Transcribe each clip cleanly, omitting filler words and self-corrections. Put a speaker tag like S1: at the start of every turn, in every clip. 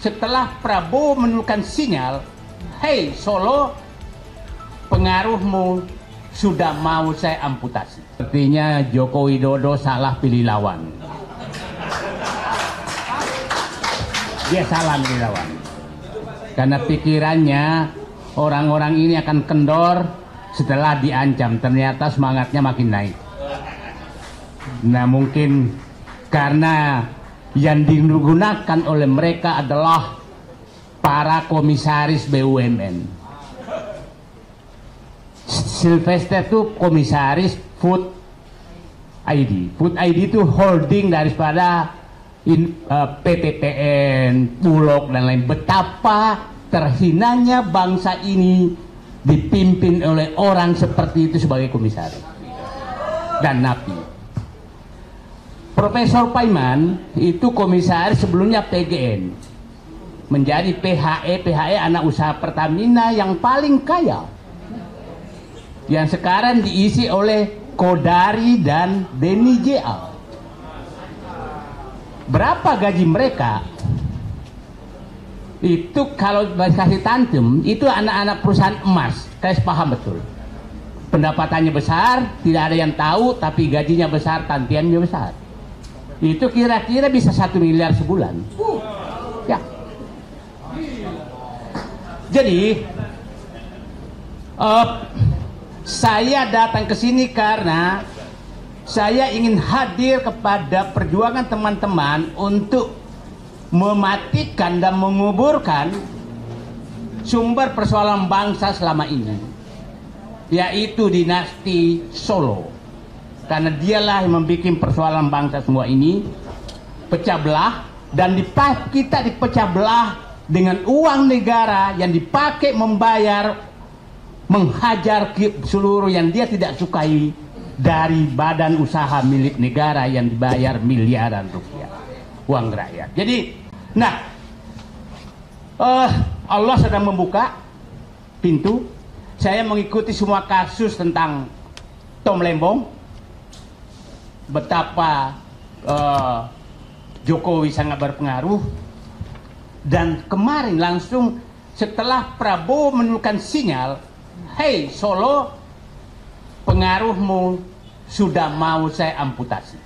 S1: setelah Prabowo menurunkan sinyal, "Hei Solo, pengaruhmu sudah mau saya amputasi." Sepertinya Joko Widodo salah pilih lawan. Dia salah pilih lawan. Karena pikirannya orang-orang ini akan kendor setelah diancam. Ternyata semangatnya makin naik. Nah, mungkin karena yang digunakan oleh mereka adalah para komisaris BUMN. Sylvester itu komisaris Food ID. Food ID itu holding daripada PTPN, Bulog dan lain. Betapa terhinanya bangsa ini dipimpin oleh orang seperti itu sebagai komisaris dan napi. Profesor Paiman itu komisaris sebelumnya PGN, menjadi PHE anak usaha Pertamina yang paling kaya, yang sekarang diisi oleh Kodari dan Denny JA. Berapa gaji mereka? Itu kalau kasih tantem, itu anak-anak perusahaan emas. Saya paham betul. Pendapatannya besar, tidak ada yang tahu, tapi gajinya besar, tantiannya besar. Itu kira-kira bisa 1 miliar sebulan. Ya. Jadi saya datang ke sini karena saya ingin hadir kepada perjuangan teman-teman untuk mematikan dan menguburkan sumber persoalan bangsa selama ini, yaitu dinasti Solo. Karena dialah yang membuat persoalan bangsa semua ini pecah belah, dan kita dipecah belah dengan uang negara yang dipakai menghajar seluruh yang dia tidak sukai dari badan usaha milik negara yang dibayar miliaran rupiah uang rakyat. Jadi, Allah sedang membuka pintu. Saya mengikuti semua kasus tentang Tom Lembong, betapa Jokowi sangat berpengaruh, dan kemarin langsung setelah Prabowo menurunkan sinyal, "Hei Solo, pengaruhmu sudah mau saya amputasi."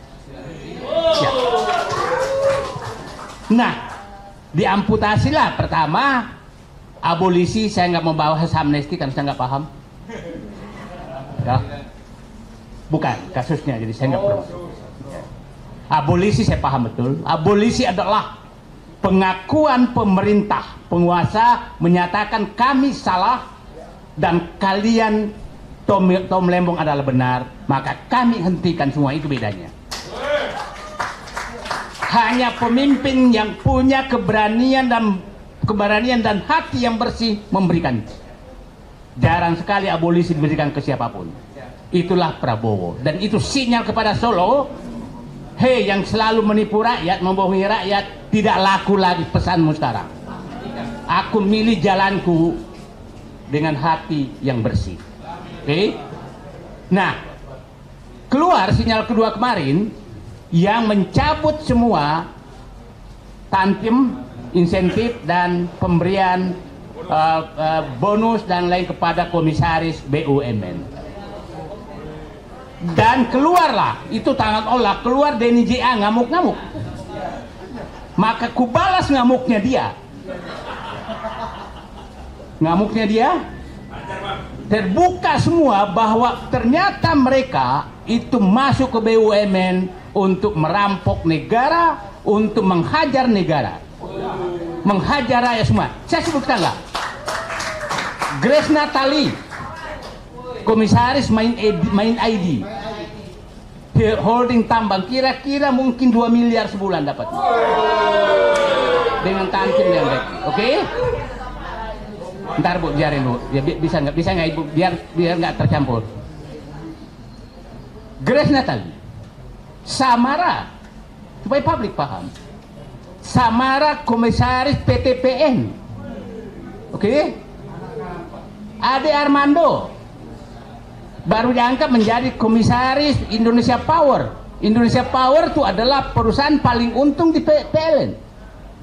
S1: Ya. Nah, diamputasilah pertama abolisi. Saya nggak mau bahas amnesti karena saya nggak paham. Ya. Bukan kasusnya, jadi saya nggak perlu. Abolisi saya paham betul. Abolisi adalah pengakuan pemerintah penguasa menyatakan kami salah dan kalian Tom Lembong adalah benar, maka kami hentikan semua. Itu bedanya. Hanya pemimpin yang punya keberanian dan hati yang bersih memberikan. Jarang sekali abolisi diberikan ke siapapun. Itulah Prabowo, dan itu sinyal kepada Solo, "Hei yang selalu menipu rakyat, membohongi rakyat, tidak laku lagi pesanmu sekarang. Aku milih jalanku dengan hati yang bersih." Oke? Nah, keluar sinyal kedua kemarin yang mencabut semua tantim, insentif dan pemberian bonus dan lain kepada komisaris BUMN. Dan keluarlah, itu tangan Allah, keluar Denny JA ngamuk-ngamuk. Maka kubalas ngamuknya dia. Ngamuknya dia, terbuka semua bahwa ternyata mereka itu masuk ke BUMN untuk merampok negara, untuk menghajar negara, menghajar rakyat semua. Saya sebutkan lah, Grace Natali, komisaris main ID, holding tambang, kira-kira mungkin 2 miliar sebulan dapat dengan tankim yang baik. Oke? Ntar Bu, biarin Bu, ya, bisa nggak Ibu, biar nggak tercampur. Grace Natali, Samara, supaya publik paham, Samara komisaris PTPN, oke? Ade Armando baru diangkat menjadi komisaris Indonesia Power. Indonesia Power itu adalah perusahaan paling untung di PLN,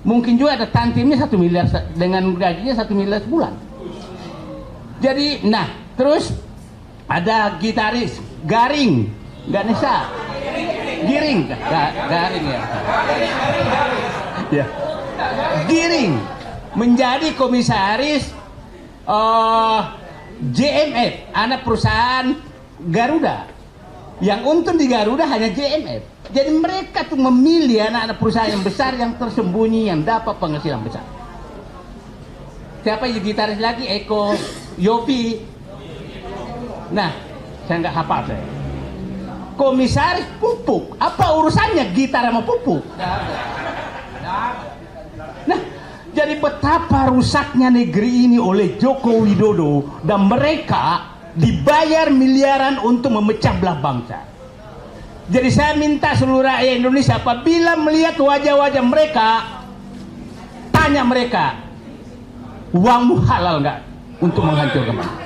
S1: Mungkin juga ada tantimnya 1 miliar dengan gajinya 1 miliar sebulan. Jadi, nah, terus ada gitaris Garing, Ganesha, Giring, Garing ya. Ya. Giring menjadi komisaris JMF, anak perusahaan Garuda. Yang untung di Garuda hanya JMF. Jadi mereka tuh memilih anak-anak perusahaan yang besar, yang tersembunyi, yang dapat penghasilan besar. Siapa yang gitaris lagi? Eko Yopi. Nah, saya nggak hafal saya. Komisaris pupuk. Apa urusannya gitar sama pupuk? Nah, jadi betapa rusaknya negeri ini oleh Joko Widodo, dan mereka dibayar miliaran untuk memecah belah bangsa. Jadi saya minta seluruh rakyat Indonesia, apabila melihat wajah-wajah mereka, tanya mereka, uangmu halal nggak untuk menghancurkan bangsa?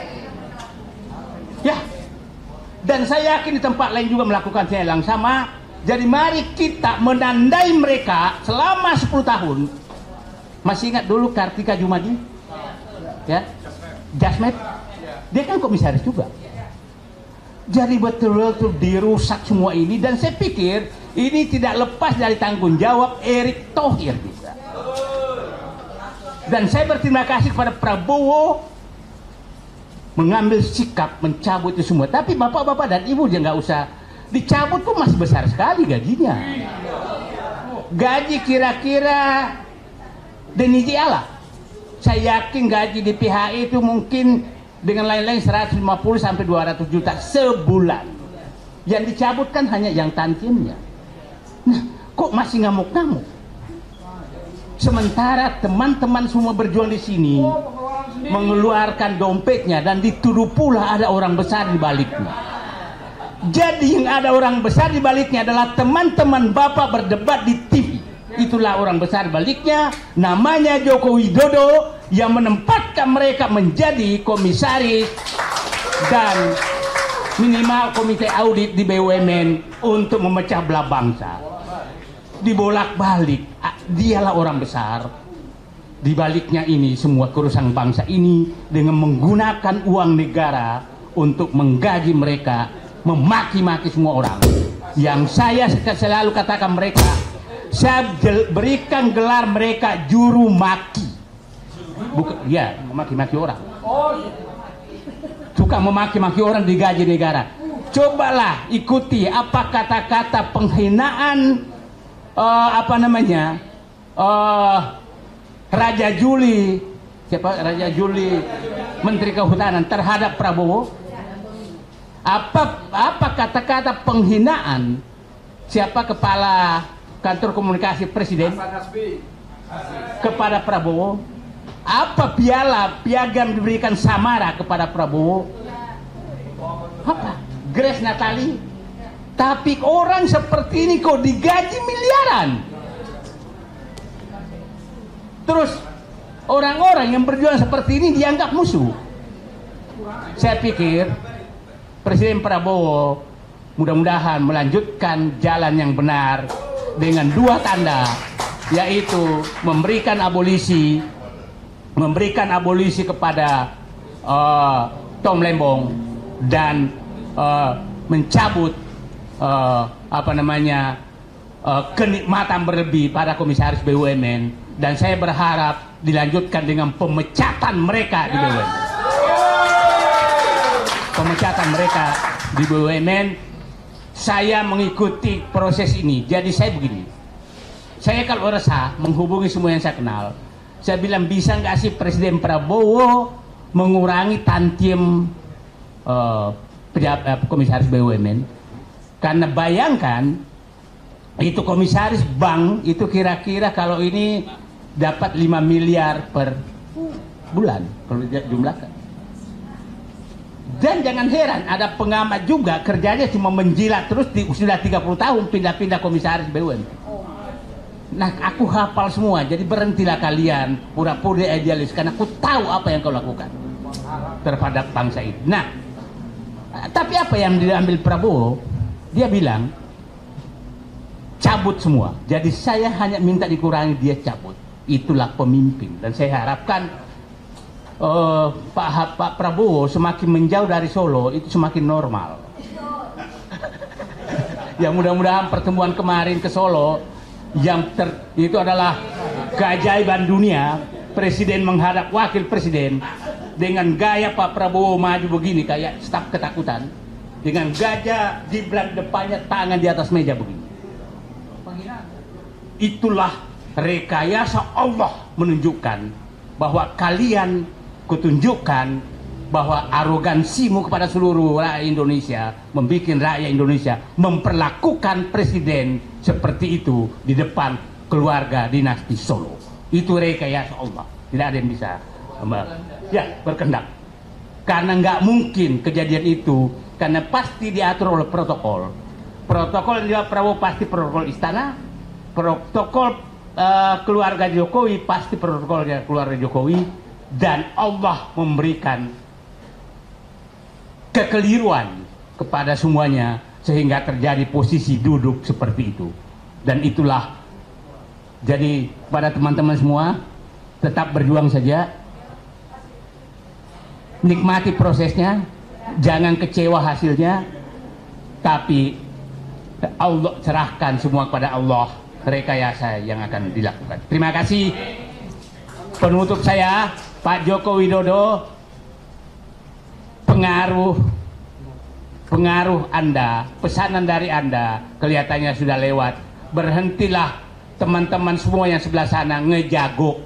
S1: Ya, dan saya yakin di tempat lain juga melakukan hal yang sama. Jadi mari kita menandai mereka selama 10 tahun. Masih ingat dulu Kartika Jumadi? Ya, Jasmet? Dia kan komisaris juga. Jadi betul-betul dirusak semua ini, dan saya pikir ini tidak lepas dari tanggung jawab Erick Thohir juga. Dan saya berterima kasih kepada Prabowo mengambil sikap mencabut itu semua. Tapi bapak-bapak dan ibu jangan nggak usah dicabut, tuh masih besar sekali gajinya. Gaji kira-kira Denny Jiala, saya yakin gaji di PHI itu mungkin dengan lain-lain 150 sampai 200 juta sebulan. Yang dicabut kan hanya yang tantiemnya. Nah, kok masih ngamuk-ngamuk? Sementara teman-teman semua berjuang di sini mengeluarkan dompetnya, dan dituduh pula ada orang besar di baliknya. Jadi yang ada orang besar di baliknya adalah teman-teman Bapak berdebat di TV. Itulah orang besar di baliknya, namanya Joko Widodo, yang menempatkan mereka menjadi komisaris dan minimal komite audit di BUMN untuk memecah belah bangsa. Dibolak-balik, dialah orang besar. Di baliknya ini semua kerusakan bangsa ini dengan menggunakan uang negara untuk menggaji mereka, memaki-maki semua orang. Yang saya selalu katakan mereka, saya berikan gelar mereka juru maki. Bukan, ya, memaki-maki orang. Suka memaki-maki orang digaji negara. Cobalah ikuti apa kata-kata penghinaan Raja Juli, siapa Raja Juli, Menteri Kehutanan terhadap Prabowo. Apa kata-kata penghinaan siapa kepala kantor komunikasi Presiden kepada Prabowo? Apa piagam diberikan Samara kepada Prabowo? Apa? Grace Natali. Tapi orang seperti ini kok digaji miliaran. Terus orang-orang yang berjuang seperti ini dianggap musuh. Saya pikir Presiden Prabowo mudah-mudahan melanjutkan jalan yang benar dengan 2 tanda, yaitu memberikan abolisi kepada Tom Lembong, dan mencabut kenikmatan berlebih pada komisaris BUMN, dan saya berharap dilanjutkan dengan pemecatan mereka di BUMN. Pemecatan mereka di BUMN. Saya mengikuti proses ini. Jadi saya begini, saya kalau resah menghubungi semua yang saya kenal. Saya bilang, bisa nggak sih Presiden Prabowo mengurangi tantiem komisaris BUMN? Karena bayangkan, itu komisaris bank itu kira-kira kalau ini dapat 5 miliar per bulan kalau jumlahkan. Dan jangan heran, ada pengamat juga kerjanya cuma menjilat terus sudah 30 tahun pindah-pindah komisaris BUMN. Nah, aku hafal semua, jadi berhentilah kalian pura-pura idealis, karena aku tahu apa yang kau lakukan terhadap bangsa ini. Nah, tapi apa yang diambil Prabowo? Dia bilang cabut semua. Jadi saya hanya minta dikurangi, dia cabut. itulah pemimpin. Dan saya harapkan Pak Prabowo semakin menjauh dari Solo itu semakin normal. Ya mudah-mudahan pertemuan kemarin ke Solo itu adalah keajaiban dunia, presiden menghadap wakil presiden dengan gaya Pak Prabowo maju begini kayak staf ketakutan, dengan gajah di belakang depannya, tangan di atas meja begini. Itulah rekayasa Allah menunjukkan bahwa kalian kutunjukkan bahwa arogansimu kepada seluruh rakyat Indonesia membuat rakyat Indonesia memperlakukan presiden seperti itu di depan keluarga dinasti Solo. Itu rekayasa Allah, tidak ada yang bisa berkehendak. Karena nggak mungkin kejadian itu, karena pasti diatur oleh protokol. Protokol juga Prabowo pasti protokol istana, protokol keluarga Jokowi pasti protokolnya keluarga Jokowi, dan Allah memberikan kekeliruan kepada semuanya sehingga terjadi posisi duduk seperti itu. Dan itulah, jadi pada teman-teman semua tetap berjuang saja, nikmati prosesnya, jangan kecewa hasilnya, tapi Allah serahkan semua kepada Allah, rekayasa yang akan dilakukan. Terima kasih. Penutup saya, Pak Joko Widodo, pengaruh Anda, pesanan dari Anda kelihatannya sudah lewat. Berhentilah teman-teman semua yang sebelah sana ngejago,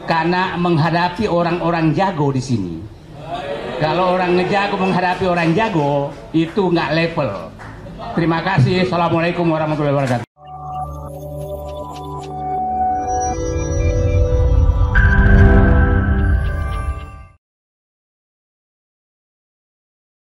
S1: karena menghadapi orang-orang jago di sini. Kalau orang ngejago menghadapi orang jago itu nggak level. Terima kasih. Assalamualaikum warahmatullahi wabarakatuh.